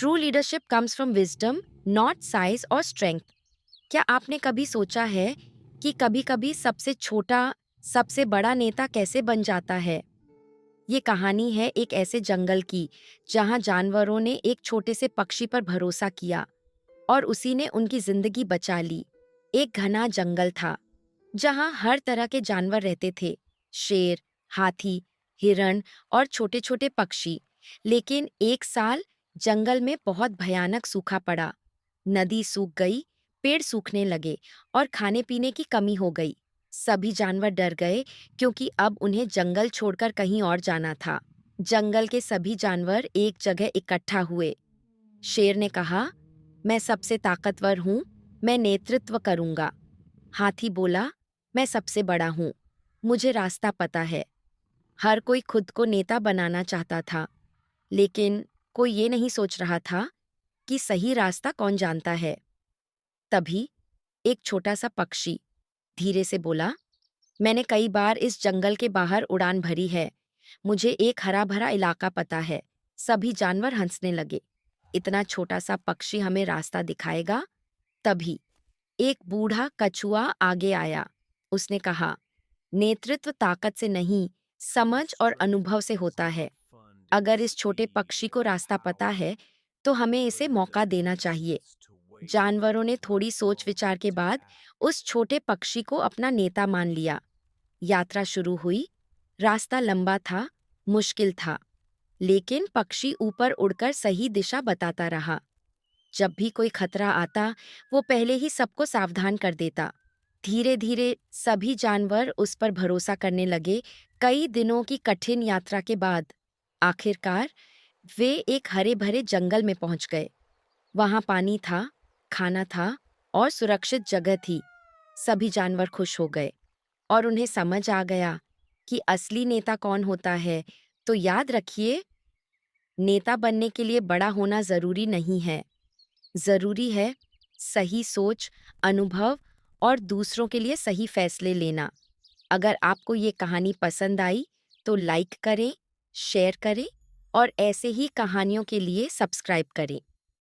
True leadership comes from wisdom, not size और strength. क्या आपने कभी सोचा है कि कभी-कभी सबसे छोटा सबसे बड़ा नेता कैसे बन जाता है? ये कहानी है एक ऐसे जंगल की जहां जानवरों ने एक छोटे से पक्षी पर भरोसा किया और उसी ने उनकी जिंदगी बचा ली। एक घना जंगल था जहां हर तरह के जानवर रहते थे, शेर, हाथी, हिरण और छोटे-छोटे पक्षी। लेकिन एक साल जंगल में बहुत भयानक सूखा पड़ा। नदी सूख गई, पेड़ सूखने लगे और खाने-पीने की कमी हो गई। सभी जानवर डर गए क्योंकि अब उन्हें जंगल छोड़कर कहीं और जाना था। जंगल के सभी जानवर एक जगह इकट्ठा हुए। शेर ने कहा, मैं सबसे ताकतवर हूँ, मैं नेतृत्व करूँगा। हाथी बोला, मैं सबसे बड़ा हूँ, मुझे रास्ता पता है। हर कोई खुद को नेता बनाना चाहता था, लेकिन कोई ये नहीं सोच रहा था कि सही रास्ता कौन जानता है। तभी एक छोटा सा पक्षी धीरे से बोला, मैंने कई बार इस जंगल के बाहर उड़ान भरी है, मुझे एक हरा भरा इलाका पता है। सभी जानवर हंसने लगे। इतना छोटा सा पक्षी हमें रास्ता दिखाएगा? तभी एक बूढ़ा कछुआ आगे आया। उसने कहा, नेतृत्व ताकत से नहीं, समझ और अनुभव से होता है। अगर इस छोटे पक्षी को रास्ता पता है, तो हमें इसे मौका देना चाहिए। जानवरों ने थोड़ी सोच विचार के बाद उस छोटे पक्षी को अपना नेता मान लिया। यात्रा शुरू हुई। रास्ता लंबा था, मुश्किल था, लेकिन पक्षी ऊपर उड़कर सही दिशा बताता रहा। जब भी कोई खतरा आता, वो पहले ही सबको सावधान कर देता। धीरे धीरे सभी जानवर उस पर भरोसा करने लगे। कई दिनों की कठिन यात्रा के बाद आखिरकार वे एक हरे भरे जंगल में पहुंच गए। वहां पानी था, खाना था और सुरक्षित जगह थी। सभी जानवर खुश हो गए और उन्हें समझ आ गया कि असली नेता कौन होता है। तो याद रखिए, नेता बनने के लिए बड़ा होना जरूरी नहीं है। जरूरी है सही सोच, अनुभव और दूसरों के लिए सही फैसले लेना। अगर आपको ये कहानी पसंद आई, तो लाइक करें, शेयर करें और ऐसे ही कहानियों के लिए सब्सक्राइब करें।